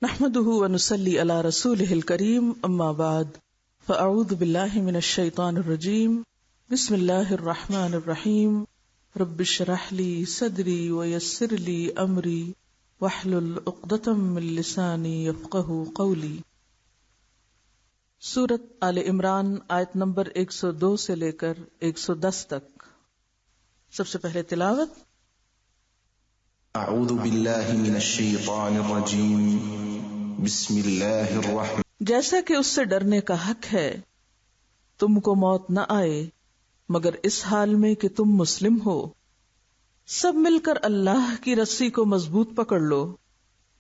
نحمده ونصلي على رسوله الكريم اما بعد فاعوذ بالله من الشيطان الرجيم بسم الله الرحمن الرحيم رب اشرح لي صدري ويسر لي امري واحلل عقدة من لساني يفقهوا قولي۔ سورۃ آل عمران آیت نمبر 102 سے لے کر 110 تک۔ سب سے پہلے تلاوت۔ اعوذ باللہ من الشیطان الرجیم بسم اللہ الرحمن۔ جیسا کہ اس سے ڈرنے کا حق ہے، تم کو موت نہ آئے مگر اس حال میں کہ تم مسلم ہو۔ سب مل کر اللہ کی رسی کو مضبوط پکڑ لو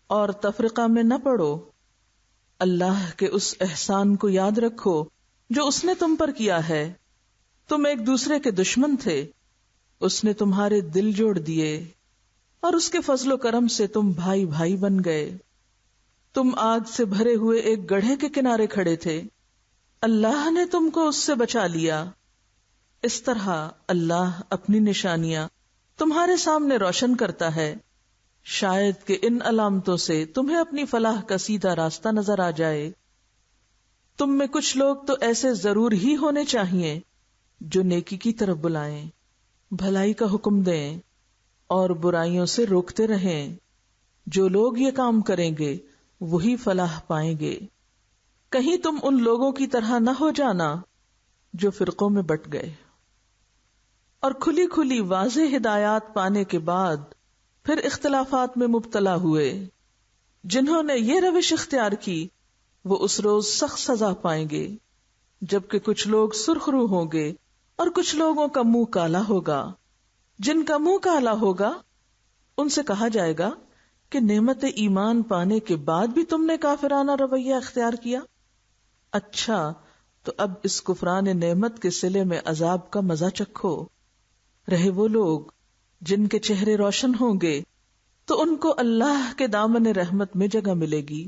اور تفرقہ میں نہ پڑو۔ اللہ کے اس احسان کو یاد رکھو جو اس نے تم پر کیا ہے۔ تم ایک دوسرے کے دشمن تھے، اس نے تمہارے دل جوڑ دیے اور اس کے فضل و کرم سے تم بھائی بھائی بن گئے۔ تم آگ سے بھرے ہوئے ایک گڑھے کے کنارے کھڑے تھے، اللہ نے تم کو اس سے بچا لیا۔ اس طرح اللہ اپنی نشانیاں تمہارے سامنے روشن کرتا ہے، شاید کہ ان علامتوں سے تمہیں اپنی فلاح کا سیدھا راستہ نظر آ جائے۔ تم میں کچھ لوگ تو ایسے ضرور ہی ہونے چاہیے جو نیکی کی طرف بلائیں، بھلائی کا حکم دیں اور برائیوں سے روکتے رہیں۔ جو لوگ یہ کام کریں گے وہی فلاح پائیں گے۔ کہیں تم ان لوگوں کی طرح نہ ہو جانا جو فرقوں میں بٹ گئے اور کھلی کھلی واضح ہدایات پانے کے بعد پھر اختلافات میں مبتلا ہوئے۔ جنہوں نے یہ روش اختیار کی وہ اس روز سخت سزا پائیں گے، جبکہ کچھ لوگ سرخ رو ہوں گے اور کچھ لوگوں کا منہ کالا ہوگا۔ جن کا منہ کالا ہوگا ان سے کہا جائے گا کہ نعمت ایمان پانے کے بعد بھی تم نے کافرانہ رویہ اختیار کیا۔ اچھا تو اب اس کفران نعمت کے صلے میں عذاب کا مزہ چکھو۔ رہے وہ لوگ جن کے چہرے روشن ہوں گے تو ان کو اللہ کے دامن رحمت میں جگہ ملے گی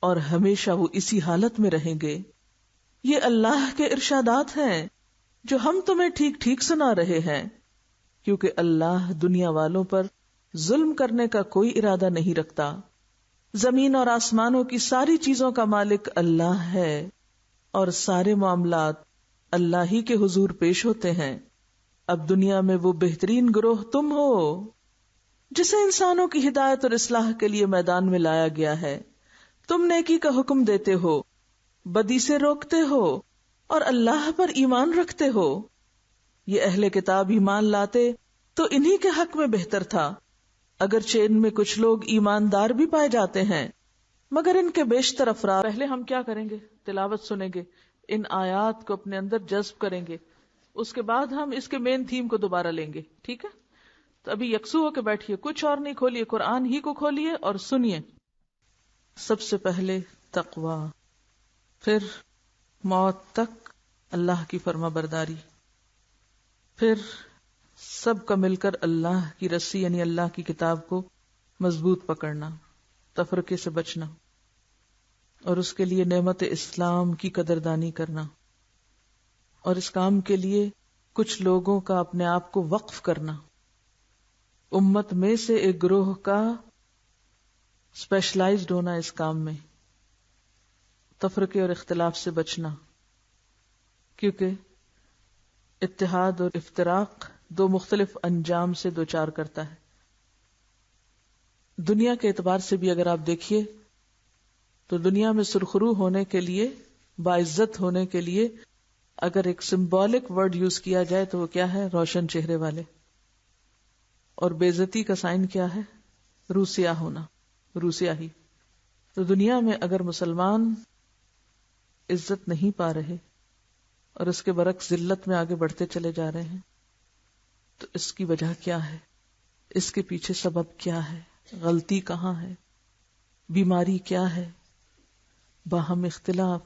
اور ہمیشہ وہ اسی حالت میں رہیں گے۔ یہ اللہ کے ارشادات ہیں جو ہم تمہیں ٹھیک ٹھیک سنا رہے ہیں، کیونکہ اللہ دنیا والوں پر ظلم کرنے کا کوئی ارادہ نہیں رکھتا۔ زمین اور آسمانوں کی ساری چیزوں کا مالک اللہ ہے اور سارے معاملات اللہ ہی کے حضور پیش ہوتے ہیں۔ اب دنیا میں وہ بہترین گروہ تم ہو جسے انسانوں کی ہدایت اور اصلاح کے لیے میدان میں لایا گیا ہے۔ تم نیکی کا حکم دیتے ہو، بدی سے روکتے ہو اور اللہ پر ایمان رکھتے ہو۔ یہ اہل کتاب ایمان لاتے تو انہی کے حق میں بہتر تھا، اگرچہ ان میں کچھ لوگ ایماندار بھی پائے جاتے ہیں، مگر ان کے بیشتر افراد۔ پہلے ہم کیا کریں گے؟ تلاوت سنیں گے، ان آیات کو اپنے اندر جذب کریں گے، اس کے بعد ہم اس کے مین تھیم کو دوبارہ لیں گے، ٹھیک ہے؟ تو ابھی یکسو ہو کے بیٹھیے، کچھ اور نہیں، کھولیے قرآن ہی کو کھولیے اور سنیے۔ سب سے پہلے تقوی، پھر موت تک اللہ کی فرما برداری، پھر سب کا مل کر اللہ کی رسی یعنی اللہ کی کتاب کو مضبوط پکڑنا، تفرقے سے بچنا اور اس کے لیے نعمت اسلام کی قدردانی کرنا، اور اس کام کے لیے کچھ لوگوں کا اپنے آپ کو وقف کرنا، امت میں سے ایک گروہ کا اسپیشلائزڈ ہونا اس کام میں، تفرقے اور اختلاف سے بچنا، کیونکہ اتحاد اور افتراق دو مختلف انجام سے دوچار کرتا ہے۔ دنیا کے اعتبار سے بھی اگر آپ دیکھیے تو دنیا میں سرخرو ہونے کے لیے، باعزت ہونے کے لیے اگر ایک سمبولک ورڈ یوز کیا جائے تو وہ کیا ہے؟ روشن چہرے والے۔ اور بے عزتی کا سائن کیا ہے؟ روح سیاہ ہونا، روح سیاہی۔ تو دنیا میں اگر مسلمان عزت نہیں پا رہے اور اس کے برعکس ذلت میں آگے بڑھتے چلے جا رہے ہیں تو اس کی وجہ کیا ہے؟ اس کے پیچھے سبب کیا ہے؟ غلطی کہاں ہے؟ بیماری کیا ہے؟ باہم اختلاف،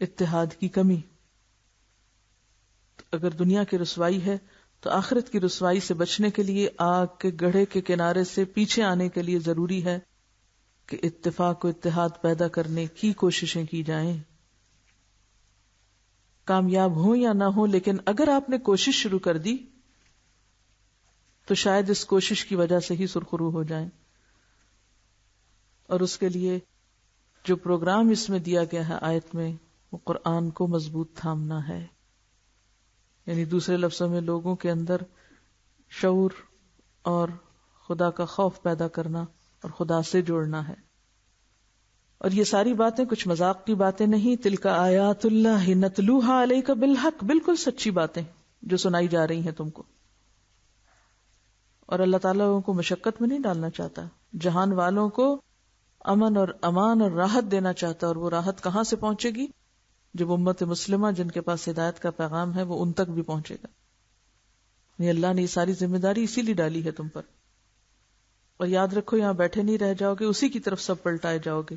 اتحاد کی کمی۔ تو اگر دنیا کی رسوائی ہے تو آخرت کی رسوائی سے بچنے کے لیے آگ کے گڑھے کے کنارے سے پیچھے آنے کے لیے ضروری ہے کہ اتفاق و اتحاد پیدا کرنے کی کوششیں کی جائیں۔ کامیاب ہوں یا نہ ہوں، لیکن اگر آپ نے کوشش شروع کر دی تو شاید اس کوشش کی وجہ سے ہی سرخرو ہو جائیں۔ اور اس کے لیے جو پروگرام اس میں دیا گیا ہے آیت میں، وہ قرآن کو مضبوط تھامنا ہے. یعنی دوسرے لفظوں میں لوگوں کے اندر شعور اور خدا کا خوف پیدا کرنا اور خدا سے جوڑنا ہے. اور یہ ساری باتیں کچھ مذاق کی باتیں نہیں. تلک آیات اللہ نتلوہا علیک بالحق، بالکل سچی باتیں جو سنائی جا رہی ہیں تم کو. اور اللہ تعالیٰ لوگوں کو مشقت میں نہیں ڈالنا چاہتا، جہان والوں کو امن اور امان اور راحت دینا چاہتا. اور وہ راحت کہاں سے پہنچے گی؟ جب امت مسلمہ جن کے پاس ہدایت کا پیغام ہے وہ ان تک بھی پہنچے گا. یہ اللہ نے یہ ساری ذمہ داری اسی لیے ڈالی ہے تم پر. اور یاد رکھو، یہاں بیٹھے نہیں رہ جاؤ گے، اسی کی طرف سب پلٹائے جاؤ گے.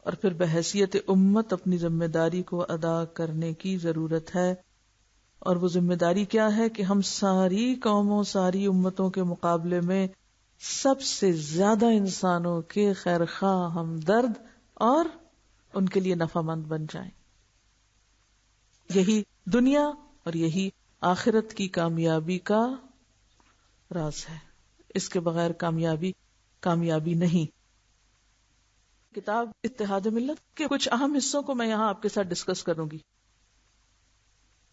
اور پھر بحیثیت امت اپنی ذمہ داری کو ادا کرنے کی ضرورت ہے. اور وہ ذمہ داری کیا ہے کہ ہم ساری قوموں، ساری امتوں کے مقابلے میں سب سے زیادہ انسانوں کے خیر خواہ، ہمدرد اور ان کے لیے نفع مند بن جائیں. یہی دنیا اور یہی آخرت کی کامیابی کا راز ہے. اس کے بغیر کامیابی نہیں. کتاب اتحاد ملت کے کچھ اہم حصوں کو میں یہاں آپ کے ساتھ ڈسکس کروں گی.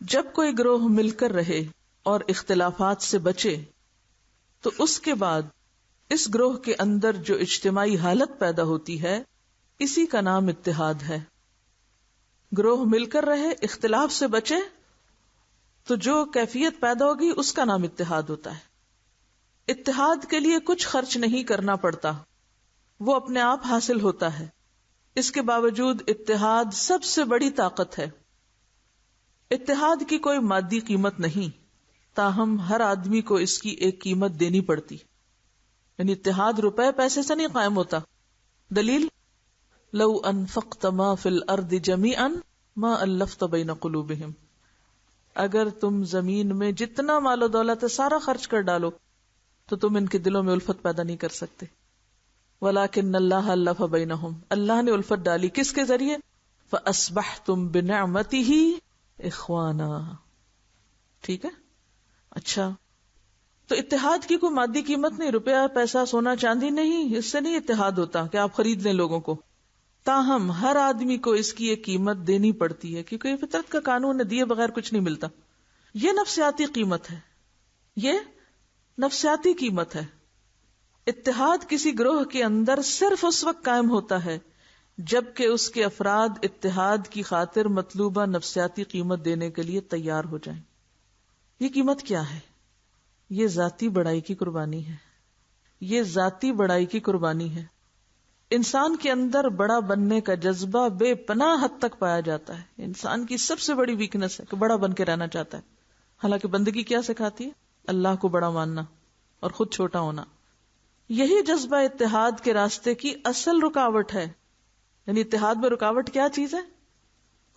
جب کوئی گروہ مل کر رہے اور اختلافات سے بچے تو اس کے بعد اس گروہ کے اندر جو اجتماعی حالت پیدا ہوتی ہے اسی کا نام اتحاد ہے. گروہ مل کر رہے، اختلاف سے بچے تو جو کیفیت پیدا ہوگی اس کا نام اتحاد ہوتا ہے. اتحاد کے لیے کچھ خرچ نہیں کرنا پڑتا، وہ اپنے آپ حاصل ہوتا ہے. اس کے باوجود اتحاد سب سے بڑی طاقت ہے. اتحاد کی کوئی مادی قیمت نہیں، تاہم ہر آدمی کو اس کی ایک قیمت دینی پڑتی. یعنی اتحاد روپے پیسے سے نہیں قائم ہوتا. دلیل، لو انفقت ما فی الارض جمیعا ما الفت بین قلوبہم. اگر تم زمین میں جتنا مال و دولت ہے سارا خرچ کر ڈالو تو تم ان کے دلوں میں الفت پیدا نہیں کر سکتے. ولیکن اللہ الف بینہم، اللہ نے الفت ڈالی کس کے ذریعے؟ فاصبحتم بنعمتہ اخوانا. ٹھیک ہے. اچھا، تو اتحاد کی کوئی مادی قیمت نہیں، روپیہ پیسہ سونا چاندی نہیں، اس سے نہیں اتحاد ہوتا کہ آپ خرید لیں لوگوں کو. تاہم ہر آدمی کو اس کی ایک قیمت دینی پڑتی ہے، کیونکہ فطرت کا قانون ہے، دیے بغیر کچھ نہیں ملتا. یہ نفسیاتی قیمت ہے، یہ نفسیاتی قیمت ہے. اتحاد کسی گروہ کے اندر صرف اس وقت قائم ہوتا ہے جبکہ اس کے افراد اتحاد کی خاطر مطلوبہ نفسیاتی قیمت دینے کے لیے تیار ہو جائیں. یہ قیمت کیا ہے؟ یہ ذاتی بڑائی کی قربانی ہے. یہ ذاتی بڑائی کی قربانی ہے. انسان کے اندر بڑا بننے کا جذبہ بے پناہ حد تک پایا جاتا ہے. انسان کی سب سے بڑی ویکنس ہے کہ بڑا بن کے رہنا چاہتا ہے. حالانکہ بندگی کیا سکھاتی ہے؟ اللہ کو بڑا ماننا اور خود چھوٹا ہونا. یہی جذبہ اتحاد کے راستے کی اصل رکاوٹ ہے. یعنی اتحاد میں رکاوٹ کیا چیز ہے؟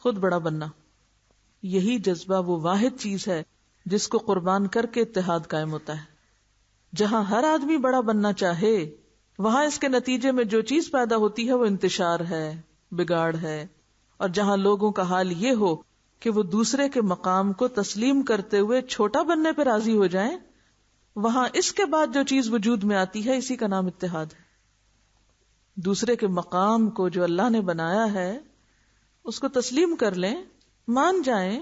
خود بڑا بننا. یہی جذبہ وہ واحد چیز ہے جس کو قربان کر کے اتحاد قائم ہوتا ہے. جہاں ہر آدمی بڑا بننا چاہے وہاں اس کے نتیجے میں جو چیز پیدا ہوتی ہے وہ انتشار ہے، بگاڑ ہے. اور جہاں لوگوں کا حال یہ ہو کہ وہ دوسرے کے مقام کو تسلیم کرتے ہوئے چھوٹا بننے پہ راضی ہو جائیں، وہاں اس کے بعد جو چیز وجود میں آتی ہے اسی کا نام اتحاد ہے. دوسرے کے مقام کو جو اللہ نے بنایا ہے اس کو تسلیم کر لیں، مان جائیں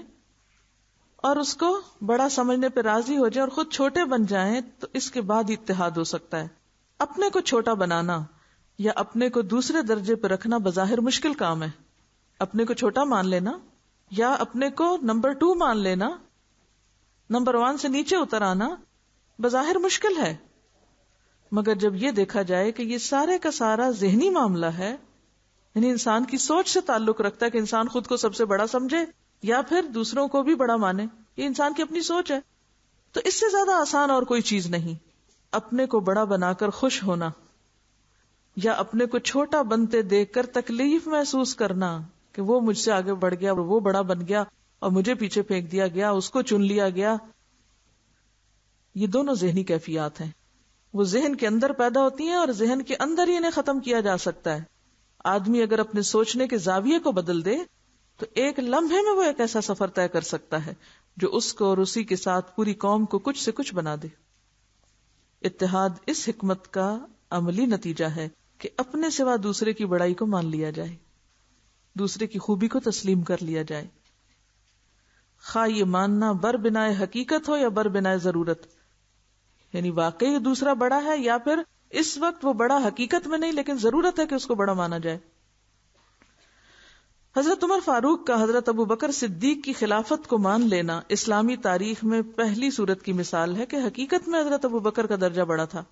اور اس کو بڑا سمجھنے پہ راضی ہو جائیں اور خود چھوٹے بن جائیں، تو اس کے بعد اتحاد ہو سکتا ہے. اپنے کو چھوٹا بنانا یا اپنے کو دوسرے درجے پہ رکھنا بظاہر مشکل کام ہے. اپنے کو چھوٹا مان لینا یا اپنے کو نمبر 2 مان لینا، نمبر 1 سے نیچے اتر آنا بظاہر مشکل ہے. مگر جب یہ دیکھا جائے کہ یہ سارے کا سارا ذہنی معاملہ ہے، یعنی انسان کی سوچ سے تعلق رکھتا ہے کہ انسان خود کو سب سے بڑا سمجھے یا پھر دوسروں کو بھی بڑا مانے، یہ انسان کی اپنی سوچ ہے. تو اس سے زیادہ آسان اور کوئی چیز نہیں. اپنے کو بڑا بنا کر خوش ہونا یا اپنے کو چھوٹا بنتے دیکھ کر تکلیف محسوس کرنا کہ وہ مجھ سے آگے بڑھ گیا اور وہ بڑا بن گیا اور مجھے پیچھے پھینک دیا گیا، اس کو چن لیا گیا. یہ دونوں ذہنی کیفیات ہیں، وہ ذہن کے اندر پیدا ہوتی ہیں اور ذہن کے اندر ہی انہیں ختم کیا جا سکتا ہے. آدمی اگر اپنے سوچنے کے زاویے کو بدل دے تو ایک لمحے میں وہ ایک ایسا سفر طے کر سکتا ہے جو اس کو اور اسی کے ساتھ پوری قوم کو کچھ سے کچھ بنا دے. اتحاد اس حکمت کا عملی نتیجہ ہے کہ اپنے سوا دوسرے کی بڑائی کو مان لیا جائے، دوسرے کی خوبی کو تسلیم کر لیا جائے، خواہ یہ ماننا بر بنائے حقیقت ہو یا بر بنائے ضرورت، یعنی واقعی دوسرا بڑا ہے یا پھر اس وقت وہ بڑا حقیقت میں نہیں لیکن ضرورت ہے کہ اس کو بڑا مانا جائے۔ حضرت عمر فاروق کا حضرت ابو بکر صدیق کی خلافت کو مان لینا اسلامی تاریخ میں پہلی صورت کی مثال ہے کہ حقیقت میں حضرت ابو بکر کا درجہ بڑا تھا،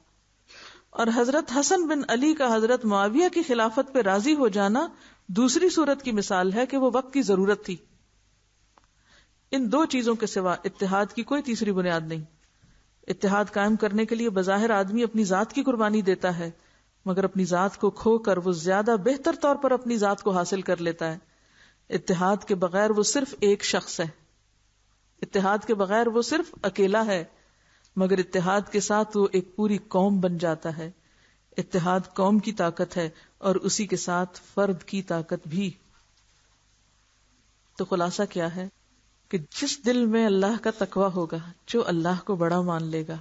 اور حضرت حسن بن علی کا حضرت معاویہ کی خلافت پہ راضی ہو جانا دوسری صورت کی مثال ہے کہ وہ وقت کی ضرورت تھی۔ ان دو چیزوں کے سوا اتحاد کی کوئی تیسری بنیاد نہیں۔ اتحاد قائم کرنے کے لیے بظاہر آدمی اپنی ذات کی قربانی دیتا ہے، مگر اپنی ذات کو کھو کر وہ زیادہ بہتر طور پر اپنی ذات کو حاصل کر لیتا ہے۔ اتحاد کے بغیر وہ صرف ایک شخص ہے، اتحاد کے بغیر وہ صرف اکیلا ہے، مگر اتحاد کے ساتھ وہ ایک پوری قوم بن جاتا ہے۔ اتحاد قوم کی طاقت ہے اور اسی کے ساتھ فرد کی طاقت بھی۔ تو خلاصہ کیا ہے کہ جس دل میں اللہ کا تقوی ہوگا، جو اللہ کو بڑا مان لے گا،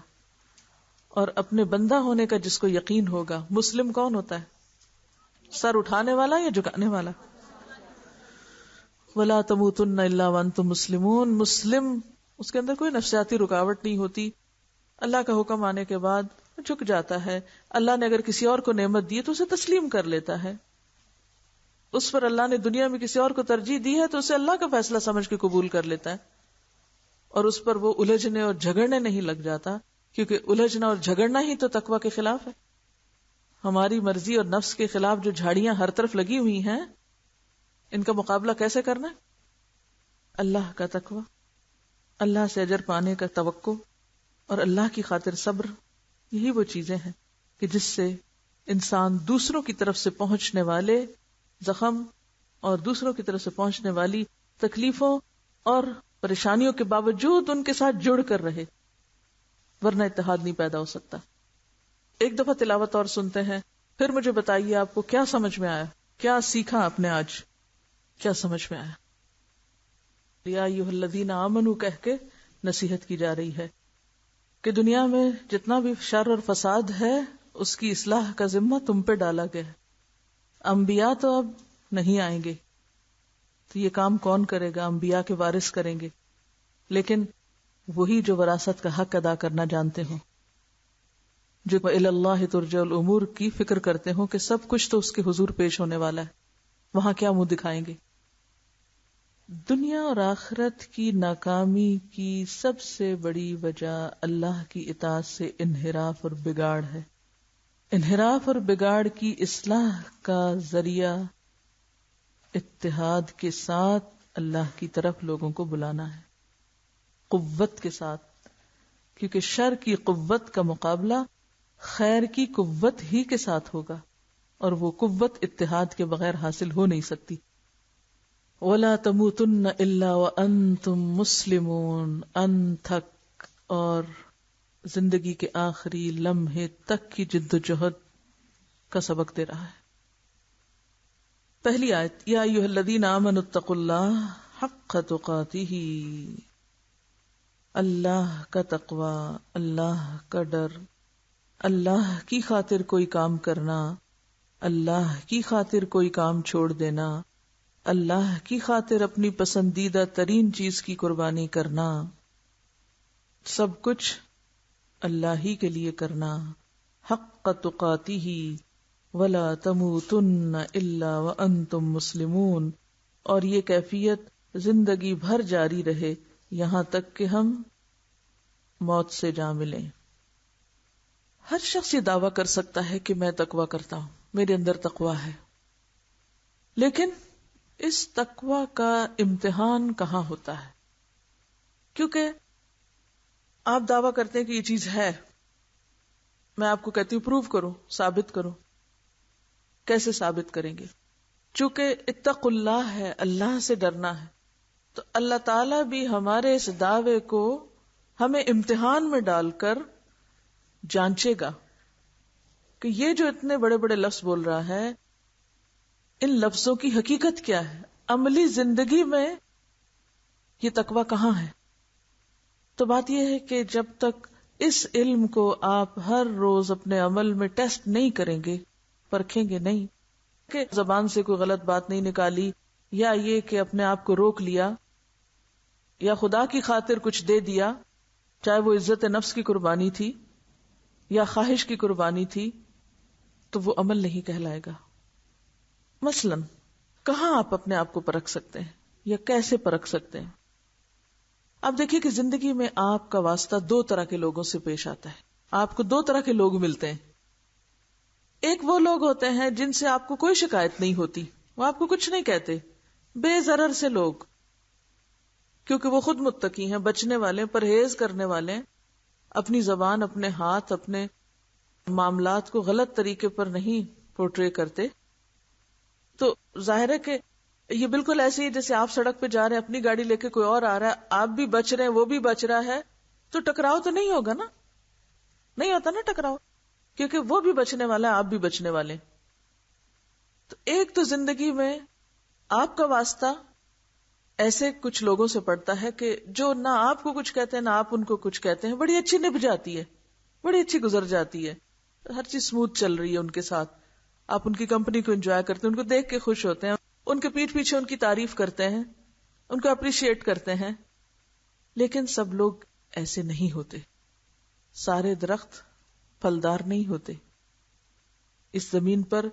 اور اپنے بندہ ہونے کا جس کو یقین ہوگا۔ مسلم کون ہوتا ہے؟ سر اٹھانے والا یا جھکانے والا؟ وَلَا تَمُوتُنَّ إِلَّا وَأَنْتُمْ مُسْلِمُونَ، مسلم اس کے اندر کوئی نفسیاتی رکاوٹ نہیں ہوتی، اللہ کا حکم آنے کے بعد جھک جاتا ہے۔ اللہ نے اگر کسی اور کو نعمت دی تو اسے تسلیم کر لیتا ہے، اس پر اللہ نے دنیا میں کسی اور کو ترجیح دی ہے تو اسے اللہ کا فیصلہ سمجھ کے قبول کر لیتا ہے، اور اس پر وہ الجھنے اور جھگڑنے نہیں لگ جاتا، کیونکہ الجھنا اور جھگڑنا ہی تو تقوی کے خلاف ہے۔ ہماری مرضی اور نفس کے خلاف جو جھاڑیاں ہر طرف لگی ہوئی ہیں، ان کا مقابلہ کیسے کرنا ہے؟ اللہ کا تقوی، اللہ سے اجر پانے کا توقع اور اللہ کی خاطر صبر، یہی وہ چیزیں ہیں کہ جس سے انسان دوسروں کی طرف سے پہنچنے والے زخم اور دوسروں کی طرف سے پہنچنے والی تکلیفوں اور پریشانیوں کے باوجود ان کے ساتھ جڑ کر رہے، ورنہ اتحاد نہیں پیدا ہو سکتا۔ ایک دفعہ تلاوت اور سنتے ہیں، پھر مجھے بتائیے آپ کو کیا سمجھ میں آیا، کیا سیکھا آپ نے آج، کیا سمجھ میں آیا؟ یا ایھا الذین آمنوا کہہ کے نصیحت کی جا رہی ہے کہ دنیا میں جتنا بھی شر اور فساد ہے اس کی اصلاح کا ذمہ تم پہ ڈالا گیا ہے۔ انبیاء تو اب نہیں آئیں گے، تو یہ کام کون کرے گا؟ انبیاء کے وارث کریں گے، لیکن وہی جو وراثت کا حق ادا کرنا جانتے ہوں، جو الی اللہ ترجع الامور کی فکر کرتے ہوں کہ سب کچھ تو اس کے حضور پیش ہونے والا ہے، وہاں کیا منہ دکھائیں گے؟ دنیا اور آخرت کی ناکامی کی سب سے بڑی وجہ اللہ کی اطاعت سے انحراف اور بگاڑ ہے۔ انحراف اور بگاڑ کی اصلاح کا ذریعہ اتحاد کے ساتھ اللہ کی طرف لوگوں کو بلانا ہے، قوت کے ساتھ، کیونکہ شر کی قوت کا مقابلہ خیر کی قوت ہی کے ساتھ ہوگا، اور وہ قوت اتحاد کے بغیر حاصل ہو نہیں سکتی۔ وَلَا تَمُوتُنَّ إِلَّا وَأَنْتُمْ مُسْلِمُونَ، ان تک اور زندگی کے آخری لمحے تک کی جد و جہد کا سبق دے رہا ہے۔ پہلی آیت، یا ایھا الذین آمنوا اتقوا اللہ حق تقاتہ، اللہ کا تقوی، اللہ کا ڈر، اللہ کی خاطر کوئی کام کرنا، اللہ کی خاطر کوئی کام چھوڑ دینا، اللہ کی خاطر اپنی پسندیدہ ترین چیز کی قربانی کرنا، سب کچھ اللہ ہی کے لیے کرنا، حق تقاتہ ولا تموتن الا وانتم مسلمون، اور یہ کیفیت زندگی بھر جاری رہے یہاں تک کہ ہم موت سے جا ملیں۔ ہر شخص یہ دعویٰ کر سکتا ہے کہ میں تقویٰ کرتا ہوں، میرے اندر تقویٰ ہے، لیکن اس تقویٰ کا امتحان کہاں ہوتا ہے؟ کیونکہ آپ دعویٰ کرتے ہیں کہ یہ چیز ہے، میں آپ کو کہتی ہوں پروف کرو، ثابت کرو، کیسے ثابت کریں گے؟ چونکہ اتقوا اللہ ہے، اللہ سے ڈرنا ہے، تو اللہ تعالیٰ بھی ہمارے اس دعوے کو ہمیں امتحان میں ڈال کر جانچے گا کہ یہ جو اتنے بڑے بڑے لفظ بول رہا ہے، ان لفظوں کی حقیقت کیا ہے، عملی زندگی میں یہ تقویٰ کہاں ہے؟ تو بات یہ ہے کہ جب تک اس علم کو آپ ہر روز اپنے عمل میں ٹیسٹ نہیں کریں گے، پرکھیں گے نہیں کہ زبان سے کوئی غلط بات نہیں نکالی، یا یہ کہ اپنے آپ کو روک لیا، یا خدا کی خاطر کچھ دے دیا، چاہے وہ عزت نفس کی قربانی تھی یا خواہش کی قربانی تھی، تو وہ عمل نہیں کہلائے گا۔ مثلاً کہاں آپ اپنے آپ کو پرکھ سکتے ہیں یا کیسے پرکھ سکتے ہیں؟ آپ دیکھیے کہ زندگی میں آپ کا واسطہ دو طرح کے لوگوں سے پیش آتا ہے، آپ کو دو طرح کے لوگ ملتے ہیں۔ ایک وہ لوگ ہوتے ہیں جن سے آپ کو کوئی شکایت نہیں ہوتی، وہ آپ کو کچھ نہیں کہتے، بے ضرر سے لوگ، کیونکہ وہ خود متقی ہیں، بچنے والے، پرہیز کرنے والے، اپنی زبان، اپنے ہاتھ، اپنے معاملات کو غلط طریقے پر نہیں پورٹرے کرتے۔ تو ظاہر ہے کہ یہ بالکل ایسے ہی جیسے آپ سڑک پہ جا رہے ہیں، اپنی گاڑی لے کے کوئی اور آ رہا ہے، آپ بھی بچ رہے ہیں، وہ بھی بچ رہا ہے، تو ٹکراؤ تو نہیں ہوگا نا، نہیں ہوتا نا ٹکراؤ، کیونکہ وہ بھی بچنے والا ہے، آپ بھی بچنے والے۔ تو ایک تو زندگی میں آپ کا واسطہ ایسے کچھ لوگوں سے پڑتا ہے کہ جو نہ آپ کو کچھ کہتے ہیں نہ آپ ان کو کچھ کہتے ہیں، بڑی اچھی نبھ جاتی ہے، بڑی اچھی گزر جاتی ہے، ہر چیز سموتھ چل رہی ہے ان کے ساتھ، آپ ان کی کمپنی کو انجوائے کرتے ہیں، ان کو دیکھ کے خوش ہوتے ہیں، ان کے پیٹھ پیچھے ان کی تعریف کرتے ہیں، ان کو اپریشیٹ کرتے ہیں۔ لیکن سب لوگ ایسے نہیں ہوتے، سارے درخت پھلدار نہیں ہوتے، اس زمین پر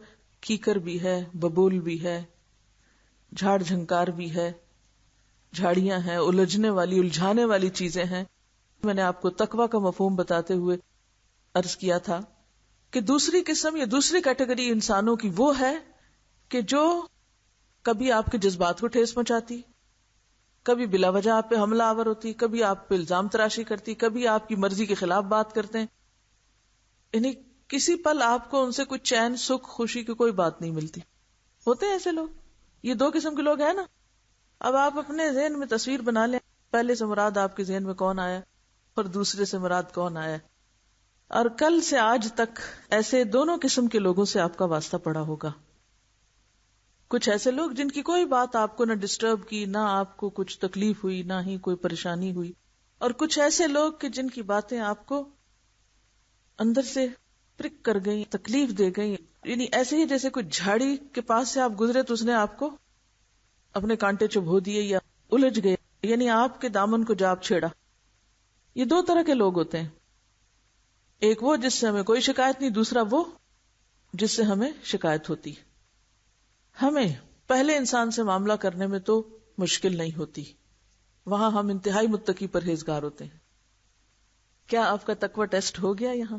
کیکر بھی ہے، ببول بھی ہے، جھاڑ جھنکار بھی ہے، جھاڑیاں ہیں، الجھنے والی، الجھانے والی چیزیں ہیں۔ میں نے آپ کو تقویٰ کا مفہوم بتاتے ہوئے عرض کیا تھا کہ دوسری قسم یا دوسری کیٹیگری انسانوں کی وہ ہے کہ جو کبھی آپ کے جذبات کو ٹھیس پہنچاتی، کبھی بلا وجہ آپ پہ حملہ آور ہوتی، کبھی آپ پہ الزام تراشی کرتی، کبھی آپ کی مرضی کے خلاف بات کرتے ہیں، یعنی کسی پل آپ کو ان سے کوئی چین، سکھ، خوشی کی کوئی بات نہیں ملتی۔ ہوتے ہیں ایسے لوگ، یہ دو قسم کے لوگ ہیں نا۔ اب آپ اپنے ذہن میں تصویر بنا لیں، پہلے سے مراد آپ کے ذہن میں کون آیا اور دوسرے سے مراد کون آیا، اور کل سے آج تک ایسے دونوں قسم کے لوگوں سے آپ کا واسطہ پڑا ہوگا۔ کچھ ایسے لوگ جن کی کوئی بات آپ کو نہ ڈسٹرب کی، نہ آپ کو کچھ تکلیف ہوئی، نہ ہی کوئی پریشانی ہوئی، اور کچھ ایسے لوگ کہ جن کی باتیں آپ کو اندر سے پرک کر گئی، تکلیف دے گئی، یعنی ایسے ہی جیسے کوئی جھاڑی کے پاس سے آپ گزرے تو اس نے آپ کو اپنے کانٹے چبھو دیے یا الجھ گئے، یعنی آپ کے دامن کو جا چھیڑا۔ یہ دو طرح کے لوگ ہوتے ہیں، ایک وہ جس سے ہمیں کوئی شکایت نہیں، دوسرا وہ جس سے ہمیں شکایت ہوتی۔ ہمیں پہلے انسان سے معاملہ کرنے میں تو مشکل نہیں ہوتی، وہاں ہم انتہائی متقی پرہیزگار ہوتے ہیں۔ کیا آپ کا تقوی ٹیسٹ ہو گیا یہاں؟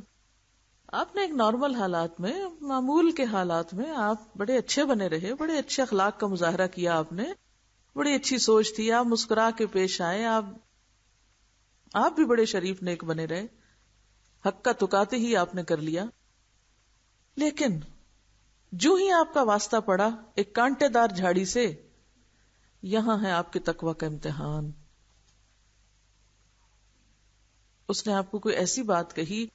آپ نے ایک نارمل حالات میں، معمول کے حالات میں آپ بڑے اچھے بنے رہے، بڑے اچھے اخلاق کا مظاہرہ کیا، آپ نے بڑی اچھی سوچ تھی، آپ مسکرا کے پیش آئے، آپ بھی بڑے شریف نیک بنے رہے، حق کا تکاتے ہی آپ نے کر لیا۔ لیکن جو ہی آپ کا واسطہ پڑا ایک کانٹے دار جھاڑی سے، یہاں ہے آپ کے تقوی کا امتحان۔ اس نے آپ کو کوئی ایسی بات کہی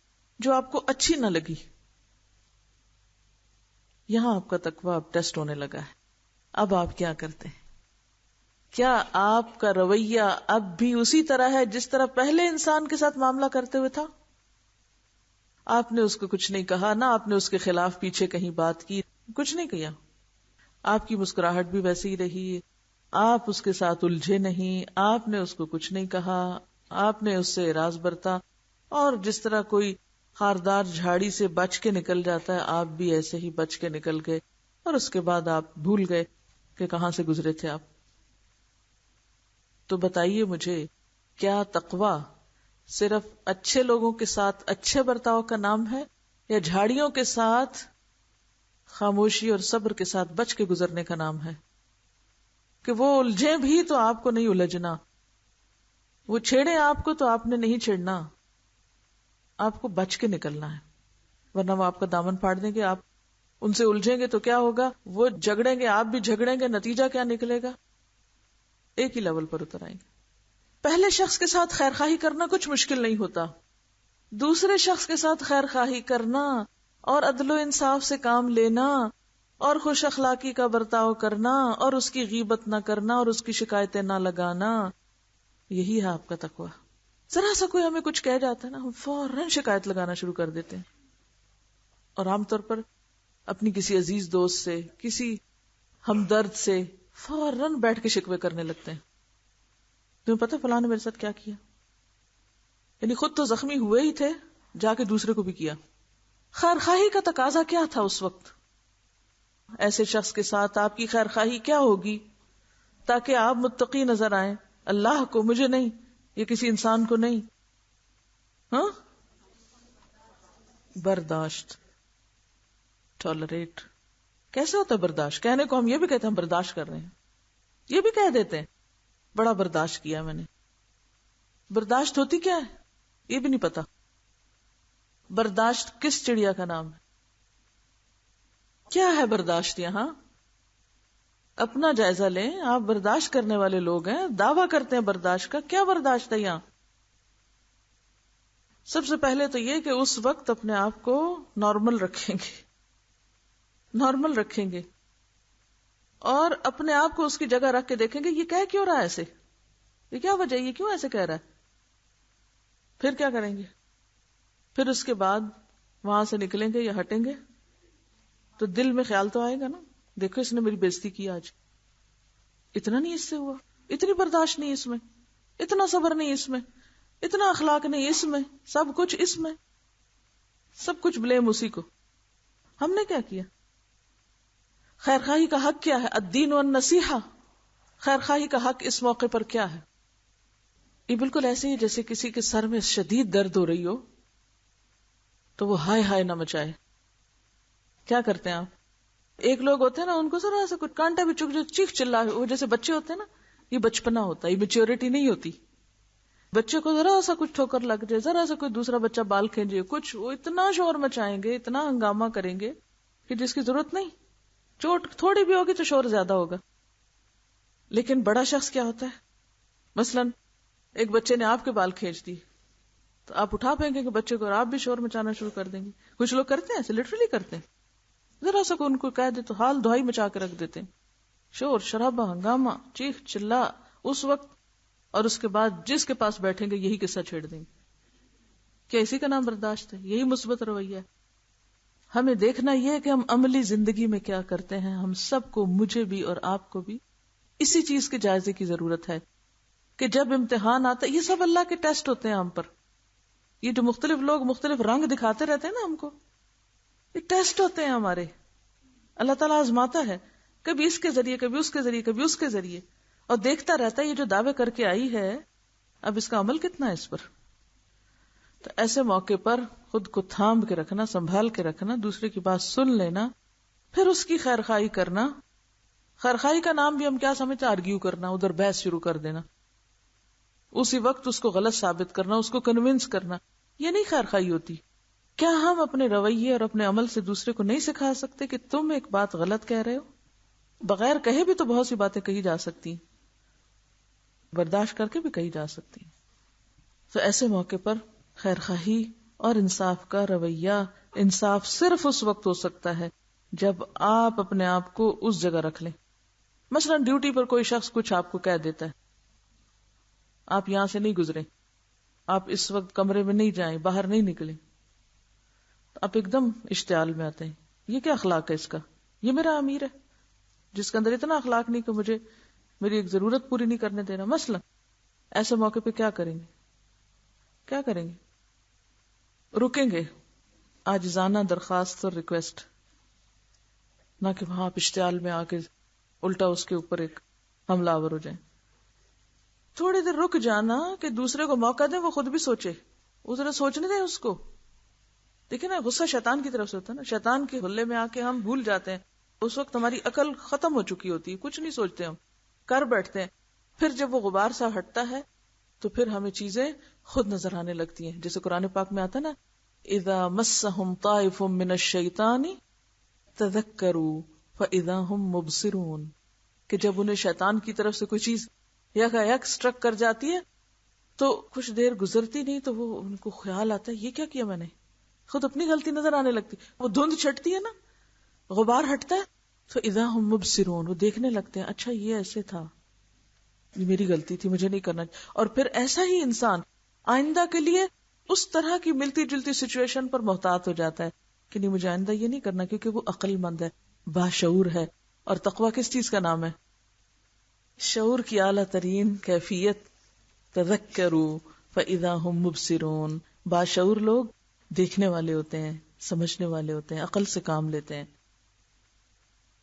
جو آپ کو اچھی نہ لگی، یہاں آپ کا تقوی اب ٹیسٹ ہونے لگا ہے۔ اب آپ کیا کرتے ہیں؟ کیا آپ کا رویہ اب بھی اسی طرح ہے جس طرح پہلے انسان کے ساتھ معاملہ کرتے ہوئے تھا؟ آپ نے اس کو کچھ نہیں کہا، نہ آپ نے اس کے خلاف پیچھے کہیں بات کی، کچھ نہیں کیا، آپ کی مسکراہٹ بھی ویسی ہی رہی، آپ اس کے ساتھ الجھے نہیں، آپ نے اس کو کچھ نہیں کہا، آپ نے اس سے اعراض برتا، اور جس طرح کوئی خاردار جھاڑی سے بچ کے نکل جاتا ہے، آپ بھی ایسے ہی بچ کے نکل گئے، اور اس کے بعد آپ بھول گئے کہ کہاں سے گزرے تھے آپ۔ تو بتائیے مجھے، کیا تقوی صرف اچھے لوگوں کے ساتھ اچھے برتاؤ کا نام ہے، یا جھاڑیوں کے ساتھ خاموشی اور صبر کے ساتھ بچ کے گزرنے کا نام ہے؟ کہ وہ الجھیں بھی تو آپ کو نہیں الجھنا، وہ چھیڑیں آپ کو تو آپ نے نہیں چھیڑنا، آپ کو بچ کے نکلنا ہے، ورنہ وہ آپ کا دامن پھاڑ دیں گے۔ آپ ان سے الجھیں گے تو کیا ہوگا؟ وہ جھگڑیں گے، آپ بھی جھگڑیں گے، نتیجہ کیا نکلے گا؟ ایک ہی لیول پر اتر آئیں گے۔ پہلے شخص کے ساتھ خیر خواہی کرنا کچھ مشکل نہیں ہوتا، دوسرے شخص کے ساتھ خیر خواہی کرنا اور عدل و انصاف سے کام لینا اور خوش اخلاقی کا برتاؤ کرنا اور اس کی غیبت نہ کرنا اور اس کی شکایتیں نہ لگانا، یہی ہے آپ کا تقوی۔ ذرا سا کوئی ہمیں کچھ کہہ جاتا ہے نا، ہم فوراً شکایت لگانا شروع کر دیتے ہیں، اور عام طور پر اپنی کسی عزیز دوست سے، کسی ہمدرد سے فوراً بیٹھ کے شکوے کرنے لگتے ہیں. تمہیں پتہ فلاں نے میرے ساتھ کیا کیا؟ یعنی خود تو زخمی ہوئے ہی تھے، جا کے دوسرے کو بھی کیا. خیر خواہی کا تقاضا کیا تھا اس وقت؟ ایسے شخص کے ساتھ آپ کی خیر خواہی کیا ہوگی تاکہ آپ متقی نظر آئیں؟ اللہ کو، مجھے نہیں، یہ کسی انسان کو نہیں. ہاں، برداشت، ٹالریٹ. کیسے ہوتا ہے برداشت؟ کہنے کو ہم یہ بھی کہتے ہیں ہم برداشت کر رہے ہیں، یہ بھی کہہ دیتے ہیں بڑا برداشت کیا میں نے. برداشت ہوتی کیا ہے یہ بھی نہیں پتا. برداشت کس چڑیا کا نام ہے؟ کیا ہے برداشت؟ یہاں اپنا جائزہ لیں. آپ برداشت کرنے والے لوگ ہیں، دعویٰ کرتے ہیں برداشت کا. کیا برداشت ہے یہاں؟ سب سے پہلے تو یہ کہ اس وقت اپنے آپ کو نارمل رکھیں گے، نارمل رکھیں گے، اور اپنے آپ کو اس کی جگہ رکھ کے دیکھیں گے یہ کہہ کیوں رہا ہے ایسے، یہ کیا وجہ ہے، یہ کیوں ایسے کہہ رہا ہے. پھر کیا کریں گے؟ پھر اس کے بعد وہاں سے نکلیں گے یا ہٹیں گے تو دل میں خیال تو آئے گا نا، دیکھو اس نے میری بےزتی کی آج، اتنا نہیں اس سے ہوا، اتنی برداشت نہیں اس میں، اتنا صبر نہیں اس میں، اتنا اخلاق نہیں اس میں، سب کچھ اس میں، سب کچھ بلیم اسی کو. ہم نے کیا کیا؟ خیر خواہی کا حق کیا ہے؟ الدین والنصیحہ. خیر خواہی کا حق اس موقع پر کیا ہے؟ یہ بالکل ایسے ہی جیسے کسی کے سر میں شدید درد ہو رہی ہو تو وہ ہائے ہائے نہ مچائے. کیا کرتے ہیں آپ؟ ایک لوگ ہوتے ہیں نا، ان کو ذرا سا کچھ کانٹا بھی چک جو چیخ چلا، وہ جیسے بچے ہوتے ہیں نا، یہ بچپنا ہوتا ہے، یہ میچیورٹی نہیں ہوتی. بچے کو ذرا سا کچھ ٹھوکر لگ جائے، ذرا سا کوئی دوسرا بچہ بال کھینچے کچھ، وہ اتنا شور مچائیں گے، اتنا ہنگامہ کریں گے کہ جس کی ضرورت نہیں. چوٹ تھوڑی بھی ہوگی تو شور زیادہ ہوگا. لیکن بڑا شخص کیا ہوتا ہے؟ مثلاً ایک بچے نے آپ کے بال کھینچ دی تو آپ اٹھا پھینکیں گے بچے کو اور آپ بھی شور مچانا شروع کر دیں گے. کچھ لوگ کرتے ہیں ایسے، لٹرلی کرتے ہیں. ذرا سا ان کو کہہ دے تو حال دہائی مچا کے رکھ دیتے ہیں، شور شرابہ ہنگامہ چیخ چلا اس وقت، اور اس کے بعد جس کے پاس بیٹھیں گے یہی قصہ چھیڑ دیں گے. کیا اسی کا نام برداشت ہے؟ یہی مثبت رویہ ہے. ہمیں دیکھنا یہ ہے کہ ہم عملی زندگی میں کیا کرتے ہیں. ہم سب کو، مجھے بھی اور آپ کو بھی، اسی چیز کے جائزے کی ضرورت ہے کہ جب امتحان آتا ہے، یہ سب اللہ کے ٹیسٹ ہوتے ہیں ہم پر. یہ جو مختلف لوگ مختلف رنگ دکھاتے رہتے ہیں نا ہم کو، یہ ٹیسٹ ہوتے ہیں ہمارے. اللہ تعالیٰ آزماتا ہے، کبھی اس کے ذریعے، کبھی اس کے ذریعے، کبھی اس کے ذریعے، اور دیکھتا رہتا ہے یہ جو دعوے کر کے آئی ہے اب اس کا عمل کتنا ہے اس پر. تو ایسے موقع پر خود کو تھام کے رکھنا، سنبھال کے رکھنا، دوسرے کی بات سن لینا، پھر اس کی خیر خواہی کرنا. خیر خواہی کا نام بھی ہم کیا سمجھتے ہیں؟ آرگیو کرنا، ادھر بحث شروع کر دینا، اسی وقت اس کو غلط ثابت کرنا، اس کو کنونس کرنا. یہ نہیں خیر خواہی ہوتی. کیا ہم اپنے رویے اور اپنے عمل سے دوسرے کو نہیں سکھا سکتے کہ تم ایک بات غلط کہہ رہے ہو؟ بغیر کہے بھی تو بہت سی باتیں کہی جا سکتی، برداشت کر کے بھی کہی جا سکتی. تو ایسے موقع پر خیر خواہی اور انصاف کا رویہ، انصاف صرف اس وقت ہو سکتا ہے جب آپ اپنے آپ کو اس جگہ رکھ لیں. مثلا ڈیوٹی پر کوئی شخص کچھ آپ کو کہہ دیتا ہے، آپ یہاں سے نہیں گزرے، آپ اس وقت کمرے میں نہیں جائیں، باہر نہیں نکلیں، تو آپ ایک دم اشتعال میں آتے ہیں. یہ کیا اخلاق ہے اس کا؟ یہ میرا امیر ہے جس کے اندر اتنا اخلاق نہیں کہ مجھے میری ایک ضرورت پوری نہیں کرنے دے رہا. مثلا ایسے موقع پہ کیا کریں گے؟ کیا کریں گے؟ رکیں گے، عاجزانہ درخواست اور ریکویسٹ، نہ کہ وہاں آپ اشتعال میں آ کے الٹا اس کے اوپر ایک حملہ آور ہو جائیں. تھوڑی دیر رک جانا کہ دوسرے کو موقع دیں، وہ خود بھی سوچے، وہ ذرا سوچنے دیں اس کو. دیکھیں نا، غصہ شیطان کی طرف سے ہوتا ہے نا. شیطان کے حلے میں آ کے ہم بھول جاتے ہیں، اس وقت ہماری عقل ختم ہو چکی ہوتی ہے، کچھ نہیں سوچتے، ہم کر بیٹھتے ہیں. پھر جب وہ غبار سا ہٹتا ہے تو پھر ہمیں چیزیں خود نظر آنے لگتی ہیں. جیسے قرآن پاک میں آتا ہے نا، اذا مسهم طائف من الشیطان تذکروا فاذا هم مبصرون، کہ جب انہیں شیطان کی طرف سے کوئی چیز یک سٹرک کر جاتی ہے تو کچھ دیر گزرتی نہیں تو وہ ان کو خیال آتا ہے یہ کیا کیا میں نے، خود اپنی غلطی نظر آنے لگتی. وہ دھند چھٹتی ہے نا، غبار ہٹتا ہے تو اذا هم مبصرون، وہ دیکھنے لگتے ہیں اچھا یہ ایسے تھا، یہ میری غلطی تھی، مجھے نہیں کرنا. اور پھر ایسا ہی انسان آئندہ کے لیے اس طرح کی ملتی جلتی سچویشن پر محتاط ہو جاتا ہے کہ نہیں مجھے آئندہ یہ نہیں کرنا، کیونکہ وہ عقل مند ہے، باشعور ہے. اور تقویٰ کس چیز کا نام ہے؟ شعور کی اعلیٰ ترین کیفیت. تذکروا فاذا هم مبصرون. باشعور لوگ دیکھنے والے ہوتے ہیں، سمجھنے والے ہوتے ہیں، عقل سے کام لیتے ہیں.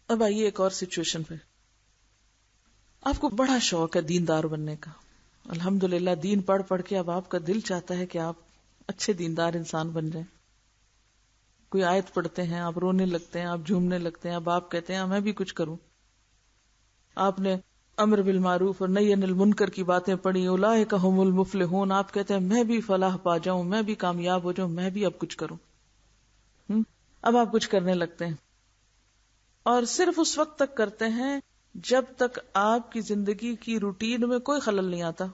اب آئیے ایک اور سچویشن پہ. آپ کو بڑا شوق ہے دیندار بننے کا، الحمدللہ دین پڑھ پڑھ کے اب آپ کا دل چاہتا ہے کہ آپ اچھے دیندار انسان بن جائیں. کوئی آیت پڑھتے ہیں، آپ رونے لگتے ہیں، آپ جھومنے لگتے ہیں. اب آپ کہتے ہیں میں بھی کچھ کروں. آپ نے امر بالمعروف اور نہی عن المنکر کی باتیں پڑھی، اولئک ھم المفلحون. آپ کہتے ہیں میں بھی فلاح پا جاؤں، میں بھی کامیاب ہو جاؤں، میں بھی اب کچھ کروں. اب آپ کچھ کرنے لگتے ہیں، اور صرف اس وقت تک کرتے ہیں جب تک آپ کی زندگی کی روٹین میں کوئی خلل نہیں آتا،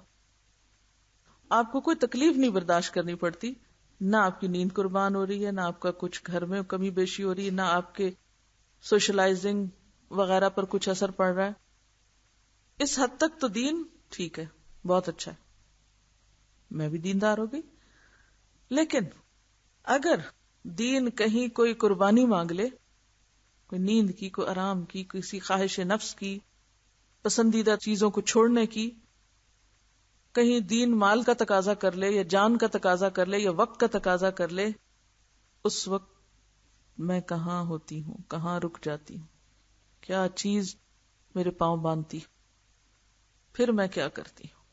آپ کو کوئی تکلیف نہیں برداشت کرنی پڑتی، نہ آپ کی نیند قربان ہو رہی ہے، نہ آپ کا کچھ گھر میں کمی بیشی ہو رہی ہے، نہ آپ کے سوشلائزنگ وغیرہ پر کچھ اثر پڑ رہا ہے. اس حد تک تو دین ٹھیک ہے، بہت اچھا ہے، میں بھی دیندار ہو گئی. لیکن اگر دین کہیں کوئی قربانی مانگ لے، کوئی نیند کی، کوئی آرام کی، کسی خواہش نفس کی، پسندیدہ چیزوں کو چھوڑنے کی، کہیں دین مال کا تقاضا کر لے یا جان کا تقاضا کر لے یا وقت کا تقاضا کر لے، اس وقت میں کہاں ہوتی ہوں، کہاں رک جاتی ہوں، کیا چیز میرے پاؤں باندھتی. پھر میں کیا کرتی ہوں؟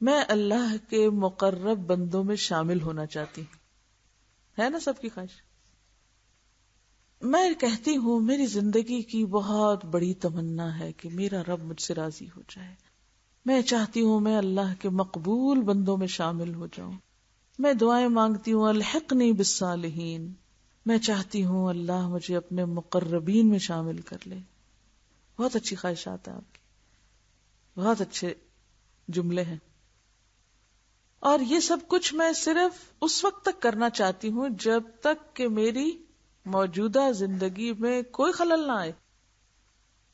میں اللہ کے مقرب بندوں میں شامل ہونا چاہتی ہوں. ہے نا سب کی خواہش؟ میں کہتی ہوں میری زندگی کی بہت بڑی تمنا ہے کہ میرا رب مجھ سے راضی ہو جائے. میں چاہتی ہوں میں اللہ کے مقبول بندوں میں شامل ہو جاؤں. میں دعائیں مانگتی ہوں الحقنی بالصالحین. میں چاہتی ہوں اللہ مجھے اپنے مقربین میں شامل کر لے. بہت اچھی خواہشات ہیں آپ کی، بہت اچھے جملے ہیں. اور یہ سب کچھ میں صرف اس وقت تک کرنا چاہتی ہوں جب تک کہ میری موجودہ زندگی میں کوئی خلل نہ آئے.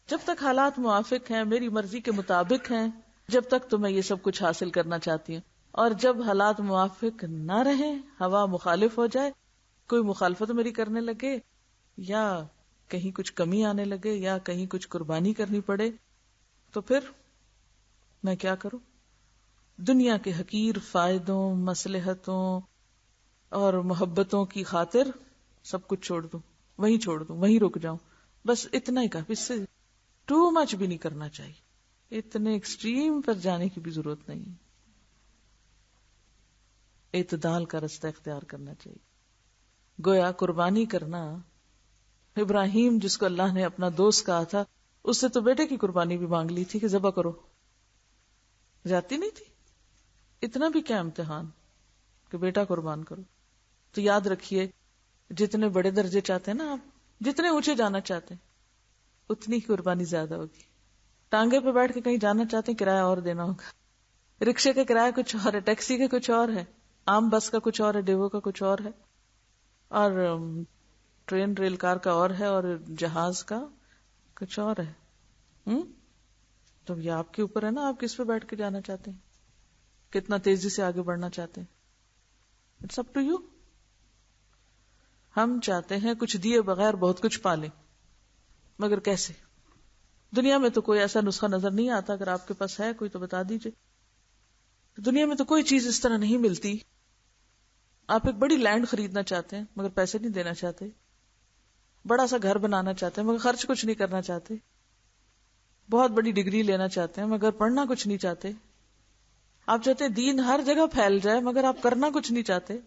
جب تک حالات موافق ہیں، میری مرضی کے مطابق ہیں، جب تک تو میں یہ سب کچھ حاصل کرنا چاہتی ہوں. اور جب حالات موافق نہ رہیں، ہوا مخالف ہو جائے، کوئی مخالفت میری کرنے لگے، یا کہیں کچھ کمی آنے لگے، یا کہیں کچھ قربانی کرنی پڑے، تو پھر میں کیا کروں؟ دنیا کے حقیر فائدوں، مصلحتوں اور محبتوں کی خاطر سب کچھ چھوڑ دوں، وہیں چھوڑ دوں، وہیں رک جاؤں. بس اتنا ہی کافی، اس سے ٹو مچ بھی نہیں کرنا چاہیے، اتنے ایکسٹریم پر جانے کی بھی ضرورت نہیں. اعتدال کا رستہ اختیار کرنا چاہیے. گویا قربانی کرنا، ابراہیم جس کو اللہ نے اپنا دوست کہا تھا، اس سے تو بیٹے کی قربانی بھی مانگ لی تھی کہ ذبح کرو، جاتی نہیں تھی. اتنا بھی کیا امتحان کہ بیٹا قربان کرو. تو یاد رکھیے جتنے بڑے درجے چاہتے ہیں نا آپ، جتنے اونچے جانا چاہتے ہیں، اتنی ہی قربانی زیادہ ہوگی. ٹانگے پہ بیٹھ کے کہیں جانا چاہتے ہیں، کرایہ اور دینا ہوگا. رکشے کا کرایہ کچھ اور ہے، ٹیکسی کا کچھ اور ہے، عام بس کا کچھ اور ہے، ڈیوو کا کچھ اور ہے، اور ٹرین ریل کار کا اور ہے، اور جہاز کا کچھ اور ہے. تو یہ آپ کے اوپر ہے نا، آپ کس پہ بیٹھ کے جانا چاہتے ہیں، کتنا تیزی سے آگے بڑھنا چاہتے ہیں. It's up to you. ہم چاہتے ہیں کچھ دیے بغیر بہت کچھ پالیں، مگر کیسے؟ دنیا میں تو کوئی ایسا نسخہ نظر نہیں آتا. اگر آپ کے پاس ہے کوئی تو بتا دیجئے. دنیا میں تو کوئی چیز اس طرح نہیں ملتی. آپ ایک بڑی لینڈ خریدنا چاہتے ہیں مگر پیسے نہیں دینا چاہتے، بڑا سا گھر بنانا چاہتے ہیں مگر خرچ کچھ نہیں کرنا چاہتے، بہت بڑی ڈگری لینا چاہتے ہیں مگر پڑھنا کچھ نہیں چاہتے. آپ چاہتے ہیں دین ہر جگہ پھیل جائے مگر آپ کرنا کچھ نہیں چاہتے.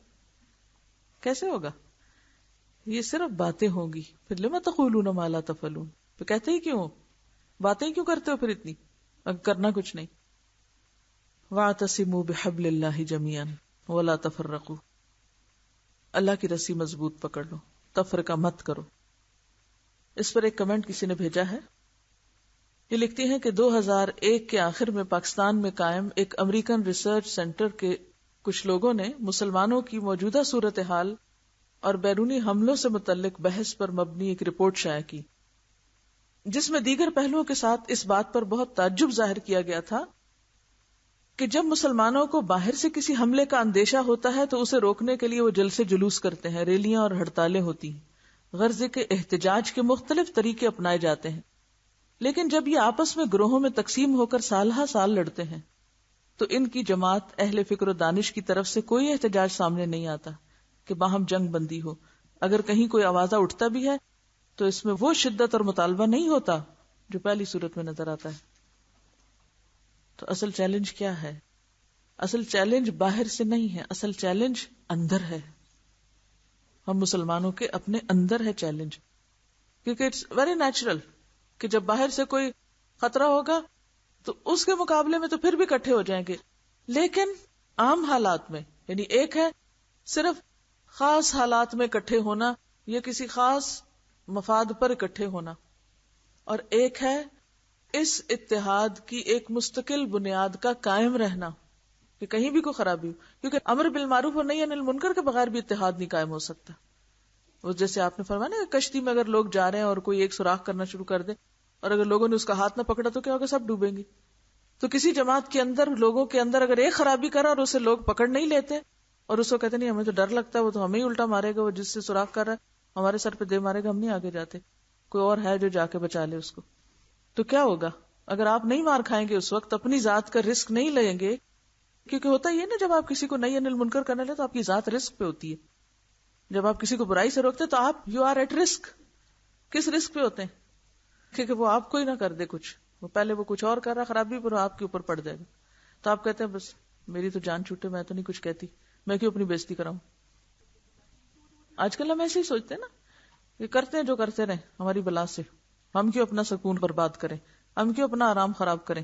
کیسے ہوگا؟ یہ صرف باتیں ہوں گی. پھر لما تقولون ما لا تفعلون، تو کہتے ہی کیوں، باتیں کیوں کرتے ہو پھر اتنی اگر کرنا کچھ نہیں. واعتصموا بحبل اللہ جميعا ولا تفرقوا. اللہ کی رسی مضبوط پکڑ لو، تفرقہ مت کرو. اس پر ایک کمنٹ کسی نے بھیجا ہے. یہ لکھتی ہیں کہ 2001 کے آخر میں پاکستان میں قائم ایک امریکن ریسرچ سینٹر کے کچھ لوگوں نے مسلمانوں کی موجودہ صورتحال اور بیرونی حملوں سے متعلق بحث پر مبنی ایک رپورٹ شائع کی، جس میں دیگر پہلوؤں کے ساتھ اس بات پر بہت تعجب ظاہر کیا گیا تھا کہ جب مسلمانوں کو باہر سے کسی حملے کا اندیشہ ہوتا ہے تو اسے روکنے کے لیے وہ جلسے جلوس کرتے ہیں، ریلیاں اور ہڑتالیں ہوتی ہیں، غرض کے احتجاج کے مختلف طریقے اپنائے جاتے ہیں. لیکن جب یہ آپس میں گروہوں میں تقسیم ہو کر سال ہا سال لڑتے ہیں تو ان کی جماعت اہل فکر و دانش کی طرف سے کوئی احتجاج سامنے نہیں آتا کہ باہم جنگ بندی ہو. اگر کہیں کوئی آوازہ اٹھتا بھی ہے تو اس میں وہ شدت اور مطالبہ نہیں ہوتا جو پہلی صورت میں نظر آتا ہے. تو اصل چیلنج کیا ہے؟ اصل چیلنج باہر سے نہیں ہے، اصل چیلنج اندر ہے. ہم مسلمانوں کے اپنے اندر ہے چیلنج، کیونکہ اٹس ویری نیچرل کہ جب باہر سے کوئی خطرہ ہوگا تو اس کے مقابلے میں تو پھر بھی اکٹھے ہو جائیں گے. لیکن عام حالات میں، یعنی ایک ہے صرف خاص حالات میں اکٹھے ہونا یا کسی خاص مفاد پر اکٹھے ہونا، اور ایک ہے اس اتحاد کی ایک مستقل بنیاد کا قائم رہنا کہ کہیں بھی کوئی خرابی ہو. کیونکہ امر بالمعروف اور نہی عن المنکر کے بغیر بھی اتحاد نہیں قائم ہو سکتا. وہ جیسے آپ نے فرمایا نا کہ کشتی میں اگر لوگ جا رہے ہیں اور کوئی ایک سوراخ کرنا شروع کر دے اور اگر لوگوں نے اس کا ہاتھ نہ پکڑا تو کیا ہوگا؟ سب ڈوبیں گے. تو کسی جماعت کے اندر، لوگوں کے اندر اگر ایک خرابی کرا اور اسے لوگ پکڑ نہیں لیتے اور اس کو کہتے نہیں ہمیں تو ڈر لگتا ہے، وہ تو ہمیں ہی الٹا مارے گا، وہ جس سے سوراخ کر رہا ہے ہمارے سر پہ دے مارے گا، ہم نہیں آگے جاتے، کوئی اور ہے جو جا کے بچا لے اس کو. تو کیا ہوگا اگر آپ نہیں مار کھائیں گے اس وقت، اپنی ذات کا رسک نہیں لیں گے؟ کیونکہ ہوتا یہ نا جب آپ کسی کو نہی عن المنکر کرنے لیں تو آپ کی ذات رسک پہ ہوتی ہے. جب آپ کسی کو برائی سے روکتے تو آپ یو آر ایٹ رسک. کس رسک پہ ہوتے ہیں؟ کیونکہ وہ آپ کو ہی نہ کر دے کچھ، وہ پہلے وہ کچھ اور کر رہا خرابی پر آپ کے اوپر پڑ جائے گا. تو آپ کہتے ہیں بس میری تو جان چھوٹے، میں تو نہیں کچھ کہتی، میں کیوں اپنی بےزتی کراؤں. آج کل ہم ایسے ہی سوچتے ہیں نا کہ کرتے ہیں جو کرتے رہیں ہماری بلا سے، ہم کیوں اپنا سکون برباد کریں، ہم کیوں اپنا آرام خراب کریں،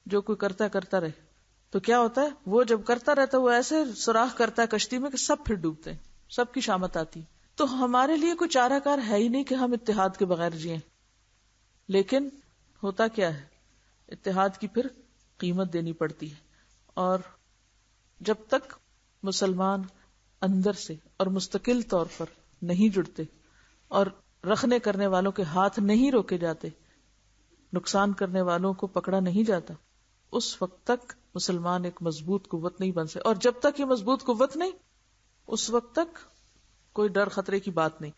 جو کوئی کرتا ہے کرتا رہے. تو کیا ہوتا ہے وہ جب کرتا رہتا ہے وہ ایسے سوراخ کرتا ہے کشتی میں کہ سب پھر ڈوبتے ہیں، سب کی شامت آتی. تو ہمارے لیے کوئی چارہ کار ہے ہی نہیں کہ ہم اتحاد کے بغیر جئیں. لیکن ہوتا کیا ہے، اتحاد کی پھر قیمت دینی پڑتی ہے. اور جب تک مسلمان اندر سے اور مستقل طور پر نہیں جڑتے اور رکھنے کرنے والوں کے ہاتھ نہیں روکے جاتے، نقصان کرنے والوں کو پکڑا نہیں جاتا، اس وقت تک مسلمان ایک مضبوط قوت نہیں بن سکے. اور جب تک یہ مضبوط قوت نہیں، اس وقت تک کوئی ڈر خطرے کی بات نہیں.